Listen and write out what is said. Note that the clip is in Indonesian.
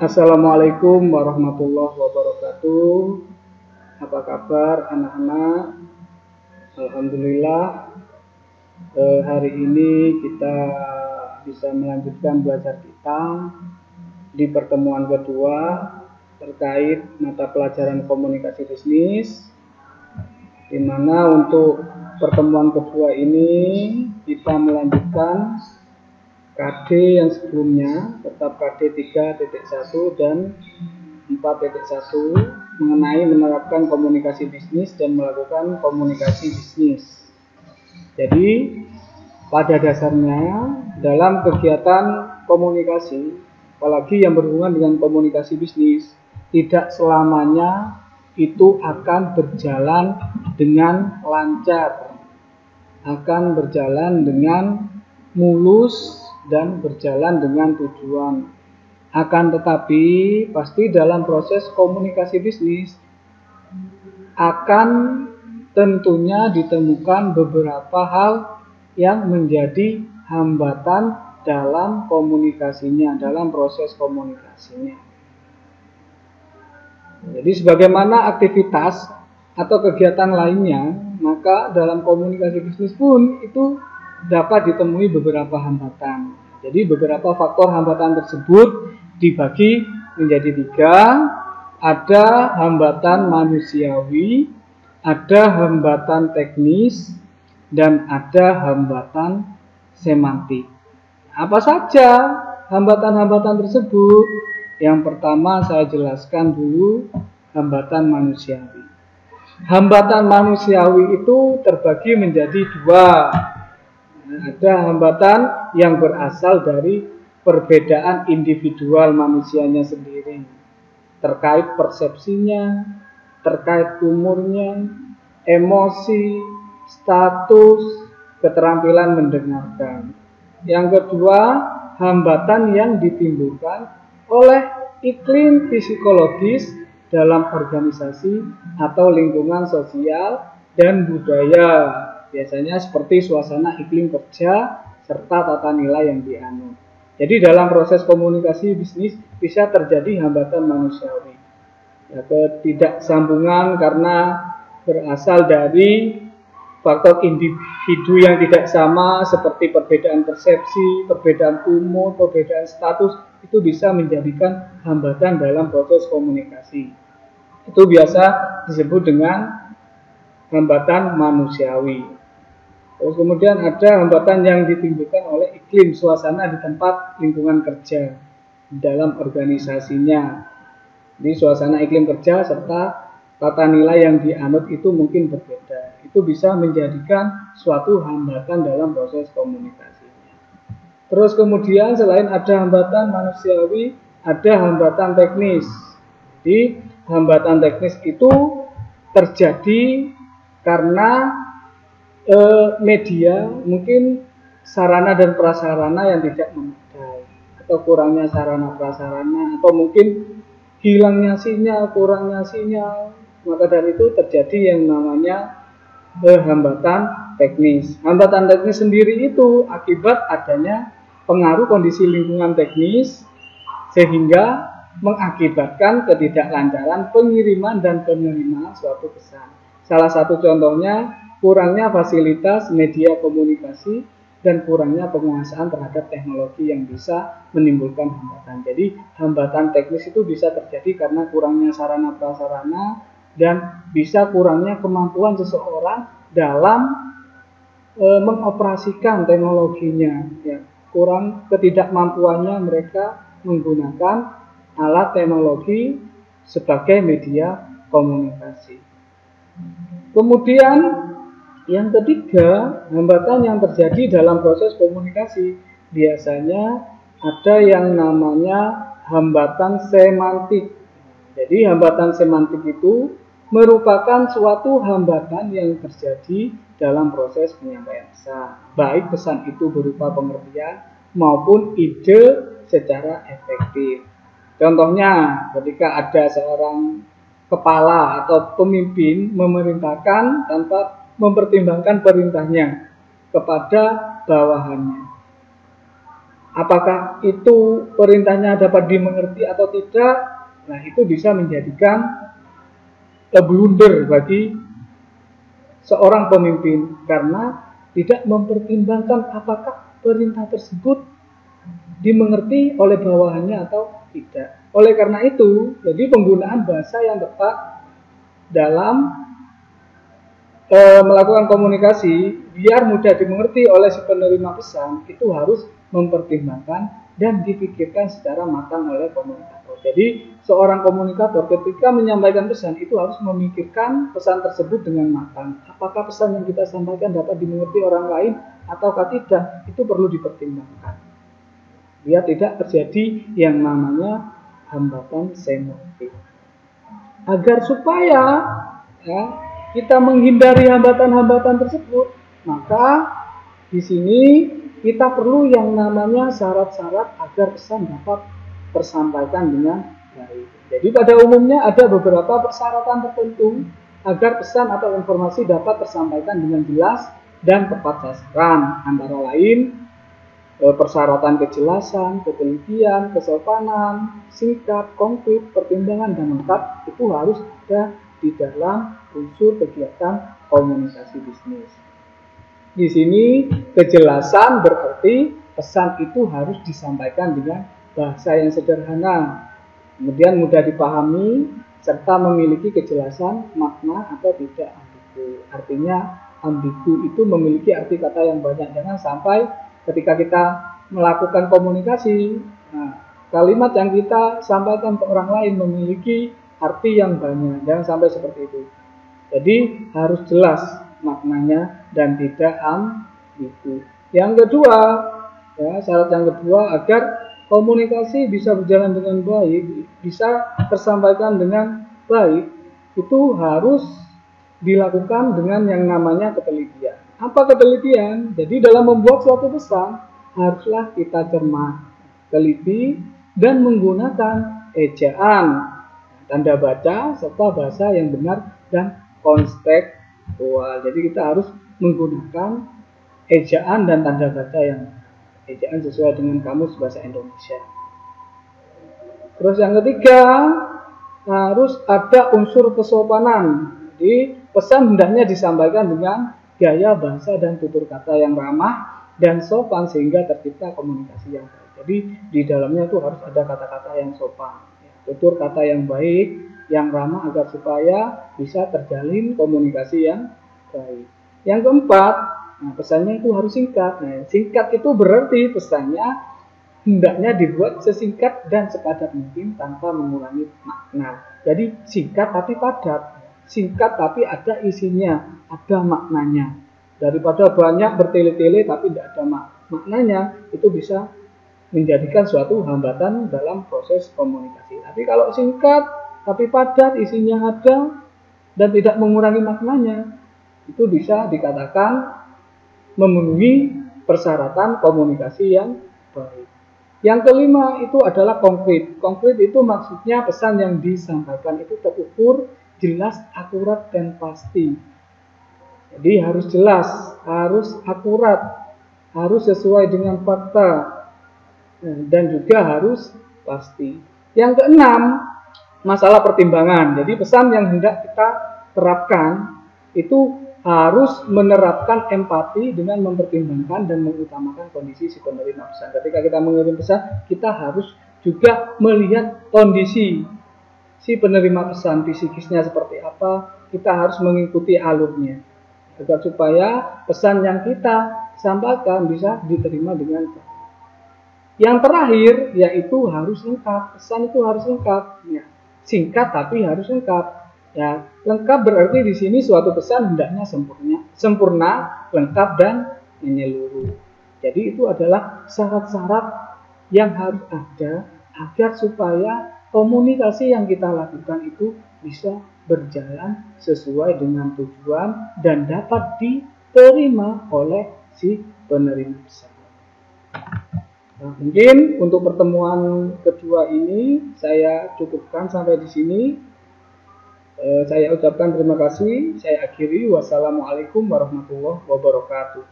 Assalamualaikum warahmatullahi wabarakatuh. Apa kabar anak-anak? Alhamdulillah, hari ini kita bisa melanjutkan belajar kita di pertemuan kedua terkait mata pelajaran komunikasi bisnis, di mana untuk pertemuan kedua ini kita melanjutkan KD yang sebelumnya, tetap KD 3.1 dan 4.1 mengenai menerapkan komunikasi bisnis dan melakukan komunikasi bisnis. Jadi pada dasarnya dalam kegiatan komunikasi, apalagi yang berhubungan dengan komunikasi bisnis, tidak selamanya itu akan berjalan dengan lancar, akan berjalan dengan mulus dan berjalan dengan tujuan. Akan tetapi pasti dalam proses komunikasi bisnis akan tentunya ditemukan beberapa hal yang menjadi hambatan dalam komunikasinya, dalam proses komunikasinya. Jadi sebagaimana aktivitas atau kegiatan lainnya, maka dalam komunikasi bisnis pun itu dapat ditemui beberapa hambatan. Jadi beberapa faktor hambatan tersebut dibagi menjadi 3. Ada hambatan manusiawi, ada hambatan teknis, dan ada hambatan semantik. Apa saja hambatan-hambatan tersebut? Yang pertama saya jelaskan dulu hambatan manusiawi. Hambatan manusiawi itu terbagi menjadi 2. Ada hambatan yang berasal dari perbedaan individual manusianya sendiri, terkait persepsinya, terkait umurnya, emosi, status, keterampilan mendengarkan. Yang kedua, hambatan yang ditimbulkan oleh iklim psikologis dalam organisasi atau lingkungan sosial dan budaya, biasanya seperti suasana iklim kerja serta tata nilai yang dianut. Jadi dalam proses komunikasi bisnis bisa terjadi hambatan manusiawi, ketidaksambungan karena berasal dari faktor individu yang tidak sama seperti perbedaan persepsi, perbedaan umur, perbedaan status, itu bisa menjadikan hambatan dalam proses komunikasi. Itu biasa disebut dengan hambatan manusiawi. Terus kemudian ada hambatan yang ditimbulkan oleh iklim suasana di tempat lingkungan kerja dalam organisasinya. Di suasana iklim kerja serta tata nilai yang dianut itu mungkin berbeda. Itu bisa menjadikan suatu hambatan dalam proses komunikasinya. Terus kemudian selain ada hambatan manusiawi, ada hambatan teknis. Jadi hambatan teknis itu terjadi karena media, mungkin sarana dan prasarana yang tidak memadai, atau kurangnya sarana prasarana, atau mungkin hilangnya sinyal, kurangnya sinyal. Maka dari itu terjadi yang namanya hambatan teknis. Hambatan teknis sendiri itu akibat adanya pengaruh kondisi lingkungan teknis sehingga mengakibatkan ketidaklancaran pengiriman dan penerimaan suatu pesan. Salah satu contohnya kurangnya fasilitas media komunikasi dan kurangnya penguasaan terhadap teknologi yang bisa menimbulkan hambatan. Jadi hambatan teknis itu bisa terjadi karena kurangnya sarana prasarana dan bisa kurangnya kemampuan seseorang dalam mengoperasikan teknologinya. Ya, kurang ketidakmampuannya mereka menggunakan alat teknologi sebagai media komunikasi. Kemudian yang ketiga, hambatan yang terjadi dalam proses komunikasi biasanya ada yang namanya hambatan semantik. Jadi hambatan semantik itu merupakan suatu hambatan yang terjadi dalam proses penyampaian pesan. Baik pesan itu berupa pengertian maupun ide secara efektif. Contohnya ketika ada seorang kepala atau pemimpin memerintahkan tanpa mempertimbangkan perintahnya kepada bawahannya. Apakah itu perintahnya dapat dimengerti atau tidak? Nah, itu bisa menjadikan blunder bagi seorang pemimpin karena tidak mempertimbangkan apakah perintah tersebut dimengerti oleh bawahannya atau tidak. Oleh karena itu, jadi penggunaan bahasa yang tepat dalam melakukan komunikasi biar mudah dimengerti oleh si penerima pesan itu harus mempertimbangkan dan dipikirkan secara matang oleh komunikator. Jadi seorang komunikator ketika menyampaikan pesan itu harus memikirkan pesan tersebut dengan matang. Apakah pesan yang kita sampaikan dapat dimengerti orang lain ataukah tidak, itu perlu dipertimbangkan. Biar tidak terjadi yang namanya hambatan semiotik. Agar supaya kita menghindari hambatan-hambatan tersebut, maka di sini kita perlu yang namanya syarat-syarat agar pesan dapat tersampaikan dengan baik. Jadi pada umumnya ada beberapa persyaratan tertentu agar pesan atau informasi dapat tersampaikan dengan jelas dan tepat sasaran. Antara lain persyaratan kejelasan, ketelitian, kesopanan, singkat, konkret, pertimbangan, dan lengkap itu harus ada di dalam unsur kegiatan komunikasi bisnis. Di sini kejelasan berarti pesan itu harus disampaikan dengan bahasa yang sederhana, kemudian mudah dipahami, serta memiliki kejelasan makna atau tidak ambigu. Artinya ambigu itu memiliki arti kata yang banyak. Jangan sampai ketika kita melakukan komunikasi, kalimat yang kita sampaikan ke orang lain memiliki arti yang banyak. Jangan sampai seperti itu. Jadi harus jelas maknanya dan tidak ambigu. Yang kedua, syarat yang kedua agar komunikasi bisa berjalan dengan baik, bisa tersampaikan dengan baik, itu harus dilakukan dengan yang namanya ketelitian. Apa ketelitian? Jadi dalam membuat suatu pesan haruslah kita cermat, teliti, dan menggunakan ejaan, tanda baca, serta bahasa yang benar dan kontekstual. Jadi kita harus menggunakan ejaan dan tanda baca yang ejaan sesuai dengan kamus bahasa Indonesia. Terus yang ketiga, harus ada unsur kesopanan. Jadi pesan hendaknya disampaikan dengan gaya bahasa dan tutur kata yang ramah dan sopan sehingga tercipta komunikasi yang baik. Jadi di dalamnya itu harus ada kata-kata yang sopan, tutur kata yang baik, yang ramah agar supaya bisa terjalin komunikasi yang baik. Yang keempat, pesannya itu harus singkat. Singkat itu berarti pesannya hendaknya dibuat sesingkat dan sepadat mungkin tanpa mengurangi makna. Jadi singkat tapi padat, singkat tapi ada isinya, ada maknanya. Daripada banyak bertele-tele tapi tidak ada maknanya, itu bisa menjadikan suatu hambatan dalam proses komunikasi. Tapi kalau singkat tapi padat, isinya ada dan tidak mengurangi maknanya, itu bisa dikatakan memenuhi persyaratan komunikasi yang baik. Yang kelima itu adalah konkret. Konkret itu maksudnya pesan yang disampaikan itu terukur, jelas, akurat, dan pasti. Jadi harus jelas, harus akurat, harus sesuai dengan fakta, dan juga harus pasti. Yang keenam, masalah pertimbangan. Jadi pesan yang hendak kita terapkan itu harus menerapkan empati dengan mempertimbangkan dan mengutamakan kondisi si penerima pesan. Ketika kita mengirim pesan, kita harus juga melihat kondisi si penerima pesan, psikisnya seperti apa. Kita harus mengikuti alurnya agar supaya pesan yang kita sampaikan bisa diterima dengan baik. Yang terakhir yaitu harus lengkap. Pesan itu harus lengkap. Singkat tapi harus lengkap. Lengkap berarti di sini suatu pesan hendaknya sempurna, lengkap, dan menyeluruh. Jadi itu adalah syarat-syarat yang harus ada agar supaya komunikasi yang kita lakukan itu bisa berjalan sesuai dengan tujuan dan dapat diterima oleh si penerima pesan. Mungkin untuk pertemuan kedua ini saya cukupkan sampai di sini. Saya ucapkan terima kasih. Saya akhiri. Wassalamualaikum warahmatullahi wabarakatuh.